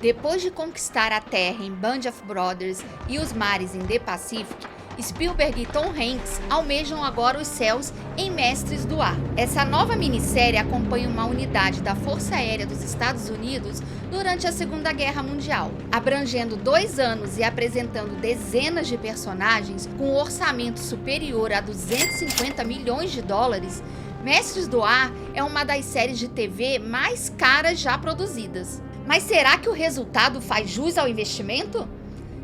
Depois de conquistar a Terra em Band of Brothers e os mares em The Pacific, Spielberg e Tom Hanks almejam agora os céus em Mestres do Ar. Essa nova minissérie acompanha uma unidade da Força Aérea dos Estados Unidos durante a Segunda Guerra Mundial. Abrangendo 2 anos e apresentando dezenas de personagens com um orçamento superior a 250 milhões de dólares, Mestres do Ar é uma das séries de TV mais caras já produzidas. Mas será que o resultado faz jus ao investimento?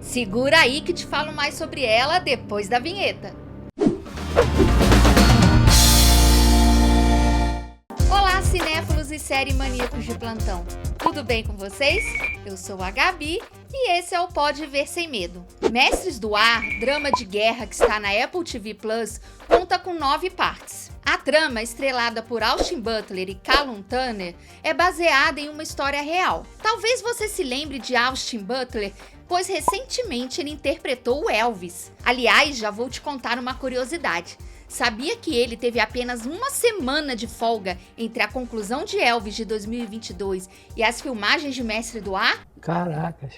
Segura aí que te falo mais sobre ela depois da vinheta. Olá, cinéfilos e série maníacos de plantão. Tudo bem com vocês? Eu sou a Gabi e esse é o Pode Ver Sem Medo. Mestres do Ar, drama de guerra que está na Apple TV Plus, conta com 9 partes. A trama, estrelada por Austin Butler e Callum Turner, é baseada em uma história real. Talvez você se lembre de Austin Butler, pois recentemente ele interpretou o Elvis. Aliás, já vou te contar uma curiosidade. Sabia que ele teve apenas uma semana de folga entre a conclusão de Elvis de 2022 e as filmagens de Mestre do Ar? Caracas.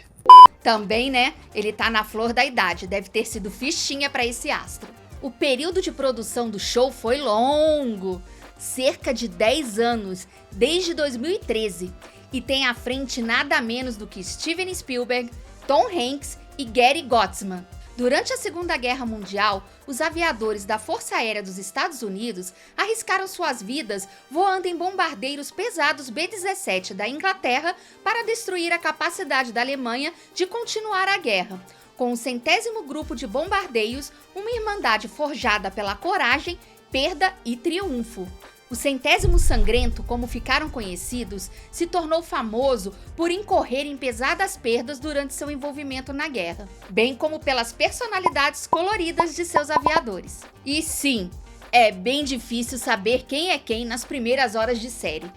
Também, né? Ele tá na flor da idade, deve ter sido fichinha para esse astro. O período de produção do show foi longo, cerca de 10 anos, desde 2013, e tem à frente nada menos do que Steven Spielberg, Tom Hanks e Gary Goetzman. Durante a Segunda Guerra Mundial, os aviadores da Força Aérea dos Estados Unidos arriscaram suas vidas voando em bombardeiros pesados B-17 da Inglaterra para destruir a capacidade da Alemanha de continuar a guerra. Com o 100º grupo de bombardeios, uma irmandade forjada pela coragem, perda e triunfo. O 100º Sangrento, como ficaram conhecidos, se tornou famoso por incorrer em pesadas perdas durante seu envolvimento na guerra, bem como pelas personalidades coloridas de seus aviadores. E sim, é bem difícil saber quem é quem nas primeiras horas de série.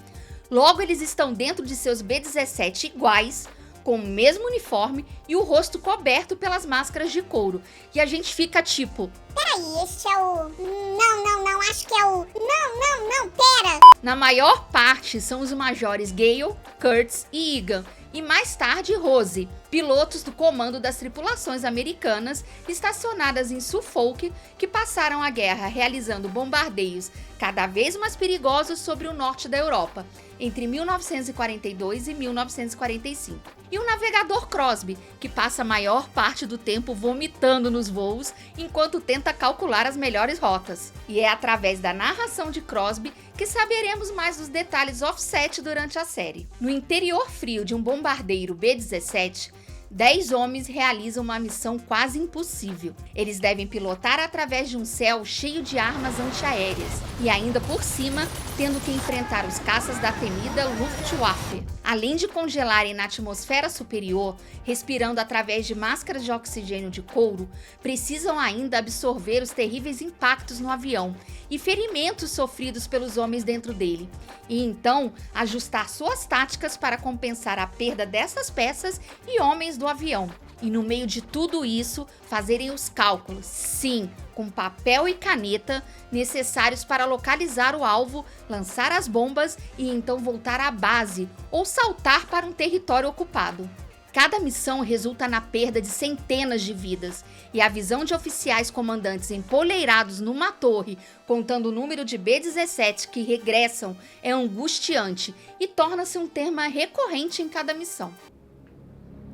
Logo, eles estão dentro de seus B-17 iguais, com o mesmo uniforme e o rosto coberto pelas máscaras de couro. E a gente fica tipo... Peraí, esse é o... Não, acho que é o... Não, pera! Na maior parte são os majores Gale, Kurtz e Egan, e mais tarde Rose, pilotos do comando das tripulações americanas estacionadas em Suffolk, que passaram a guerra realizando bombardeios cada vez mais perigosos sobre o norte da Europa, entre 1942 e 1945. E o navegador Crosby, que passa a maior parte do tempo vomitando nos voos enquanto tenta calcular as melhores rotas. E é através da narração de Crosby que saberemos mais dos detalhes offset durante a série. No interior frio de um bombardeiro B-17, 10 homens realizam uma missão quase impossível. Eles devem pilotar através de um céu cheio de armas antiaéreas e ainda por cima tendo que enfrentar os caças da temida Luftwaffe. Além de congelarem na atmosfera superior, respirando através de máscaras de oxigênio de couro, precisam ainda absorver os terríveis impactos no avião e ferimentos sofridos pelos homens dentro dele, e então ajustar suas táticas para compensar a perda dessas peças e homens do avião. E no meio de tudo isso, fazerem os cálculos, sim, com papel e caneta, necessários para localizar o alvo, lançar as bombas e então voltar à base ou saltar para um território ocupado. Cada missão resulta na perda de centenas de vidas, e a visão de oficiais comandantes empoleirados numa torre, contando o número de B-17 que regressam, é angustiante e torna-se um tema recorrente em cada missão.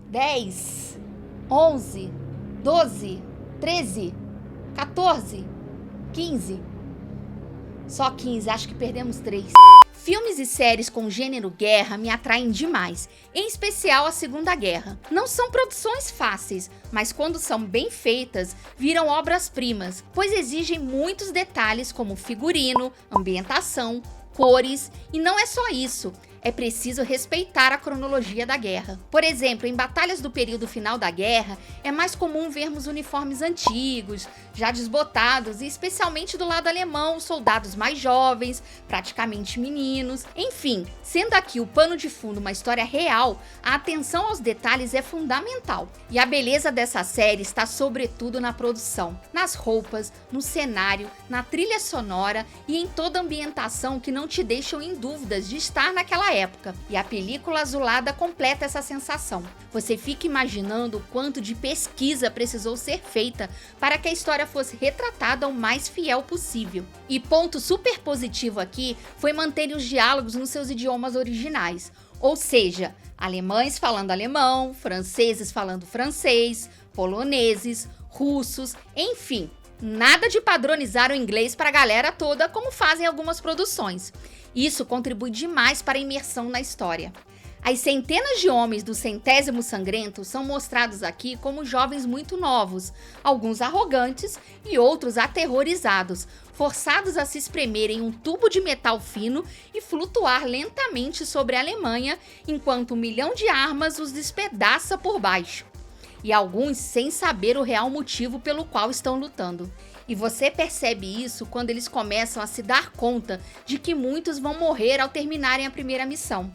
10, 11, 12, 13, 14, 15. Só 15, acho que perdemos 3. Filmes e séries com gênero guerra me atraem demais, em especial a Segunda Guerra. Não são produções fáceis, mas quando são bem feitas, viram obras-primas, pois exigem muitos detalhes como figurino, ambientação, cores, e não é só isso. É preciso respeitar a cronologia da guerra. Por exemplo, em batalhas do período final da guerra, é mais comum vermos uniformes antigos, já desbotados, e especialmente do lado alemão, soldados mais jovens, praticamente meninos. Enfim, sendo aqui o pano de fundo uma história real, a atenção aos detalhes é fundamental. E a beleza dessa série está sobretudo na produção, nas roupas, no cenário, na trilha sonora e em toda a ambientação que não te deixam em dúvidas de estar naquela época, e a película azulada completa essa sensação. Você fica imaginando o quanto de pesquisa precisou ser feita para que a história fosse retratada o mais fiel possível. E ponto super positivo aqui foi manter os diálogos nos seus idiomas originais, ou seja, alemães falando alemão, franceses falando francês, poloneses, russos, enfim, nada de padronizar o inglês para a galera toda como fazem algumas produções. Isso contribui demais para a imersão na história. As centenas de homens do Centésimo Sangrento são mostrados aqui como jovens muito novos, alguns arrogantes e outros aterrorizados, forçados a se espremer em um tubo de metal fino e flutuar lentamente sobre a Alemanha, enquanto 1 milhão de armas os despedaça por baixo. E alguns sem saber o real motivo pelo qual estão lutando. E você percebe isso quando eles começam a se dar conta de que muitos vão morrer ao terminarem a primeira missão.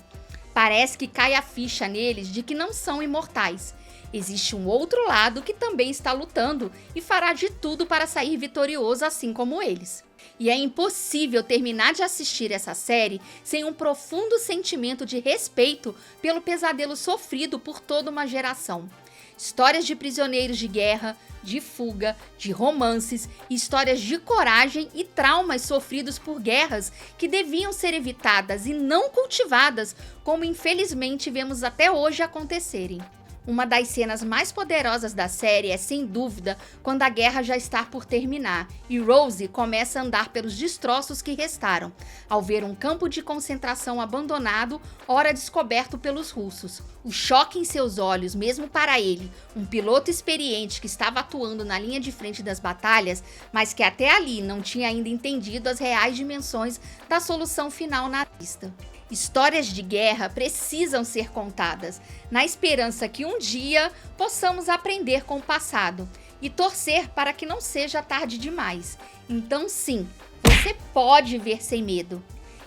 Parece que cai a ficha neles de que não são imortais. Existe um outro lado que também está lutando e fará de tudo para sair vitorioso assim como eles. E é impossível terminar de assistir essa série sem um profundo sentimento de respeito pelo pesadelo sofrido por toda uma geração. Histórias de prisioneiros de guerra, de fuga, de romances, histórias de coragem e traumas sofridos por guerras que deviam ser evitadas e não cultivadas, como infelizmente vemos até hoje acontecerem. Uma das cenas mais poderosas da série é, sem dúvida, quando a guerra já está por terminar e Rose começa a andar pelos destroços que restaram, ao ver um campo de concentração abandonado, ora descoberto pelos russos. O choque em seus olhos, mesmo para ele, um piloto experiente que estava atuando na linha de frente das batalhas, mas que até ali não tinha ainda entendido as reais dimensões da solução final nazista. Histórias de guerra precisam ser contadas, na esperança que um dia possamos aprender com o passado e torcer para que não seja tarde demais. Então sim, você pode ver sem medo.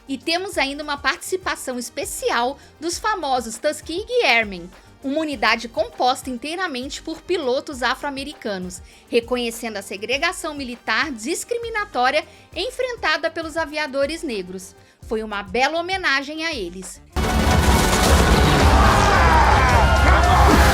E temos ainda uma participação especial dos famosos Tuskegee Airmen, uma unidade composta inteiramente por pilotos afro-americanos, reconhecendo a segregação militar discriminatória enfrentada pelos aviadores negros. Foi uma bela homenagem a eles.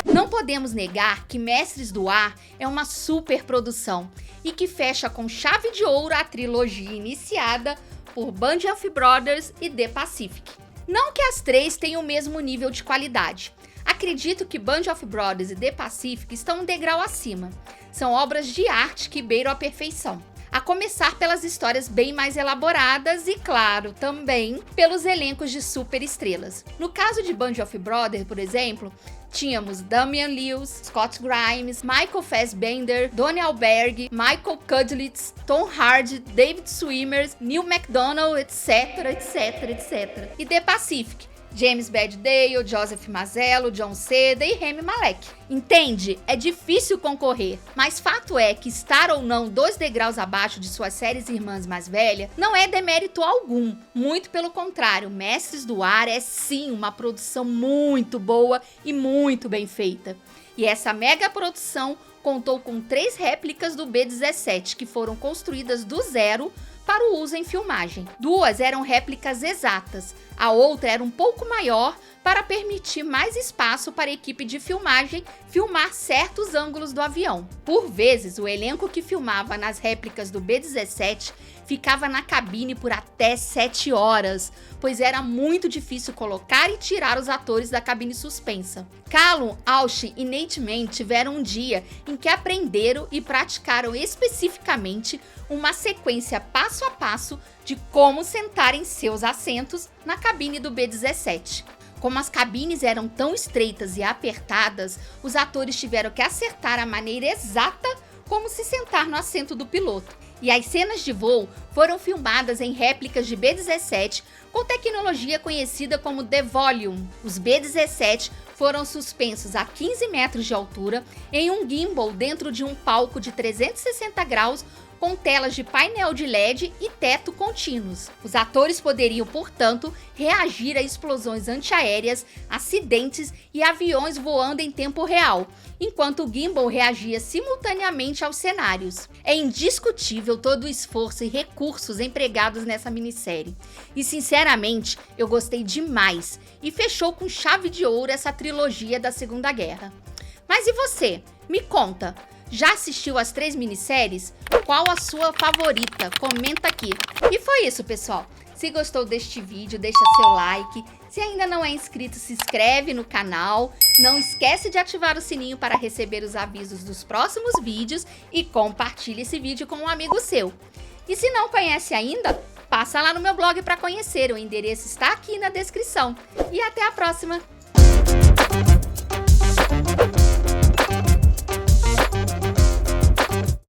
Não podemos negar que Mestres do Ar é uma superprodução e que fecha com chave de ouro a trilogia iniciada por Band of Brothers e The Pacific. Não que as três tenham o mesmo nível de qualidade. Acredito que Band of Brothers e The Pacific estão um degrau acima. São obras de arte que beiram a perfeição. A começar pelas histórias bem mais elaboradas e, claro, também pelos elencos de superestrelas. No caso de Band of Brothers, por exemplo, tínhamos Damian Lewis, Scott Grimes, Michael Fassbender, Donnie Wahlberg, Michael Cudlitz, Tom Hardy, David Schwimmer, Neil McDonough, etc, etc, etc. E The Pacific, James Baddiel, Joseph Mazzello, John Seda e Rami Malek. Entende? É difícil concorrer, mas fato é que estar ou não 2 degraus abaixo de suas séries irmãs mais velhas não é demérito algum. Muito pelo contrário, Mestres do Ar é sim uma produção muito boa e muito bem feita. E essa mega produção contou com 3 réplicas do B-17 que foram construídas do zero para o uso em filmagem. 2 eram réplicas exatas, a outra era um pouco maior para permitir mais espaço para a equipe de filmagem filmar certos ângulos do avião. Por vezes, o elenco que filmava nas réplicas do B-17 ficava na cabine por até 7 horas, pois era muito difícil colocar e tirar os atores da cabine suspensa. Callum, Austin e Nate Mann tiveram um dia em que aprenderam e praticaram especificamente uma sequência passo a passo de como sentar em seus assentos na cabine do B-17. Como as cabines eram tão estreitas e apertadas, os atores tiveram que acertar a maneira exata como se sentar no assento do piloto. E as cenas de voo foram filmadas em réplicas de B-17 com tecnologia conhecida como The Volume. Os B-17 foram suspensos a 15 metros de altura em um gimbal dentro de um palco de 360 graus com telas de painel de LED e teto contínuos. Os atores poderiam, portanto, reagir a explosões antiaéreas, acidentes e aviões voando em tempo real, enquanto o gimbal reagia simultaneamente aos cenários. É indiscutível todo o esforço e recursos empregados nessa minissérie. E sinceramente, eu gostei demais e fechou com chave de ouro essa trilogia da Segunda Guerra. Mas e você? Me conta! Já assistiu as 3 minisséries? Qual a sua favorita? Comenta aqui. E foi isso, pessoal. Se gostou deste vídeo, deixa seu like. Se ainda não é inscrito, se inscreve no canal. Não esquece de ativar o sininho para receber os avisos dos próximos vídeos e compartilhe esse vídeo com um amigo seu. E se não conhece ainda, passa lá no meu blog para conhecer. O endereço está aqui na descrição. E até a próxima!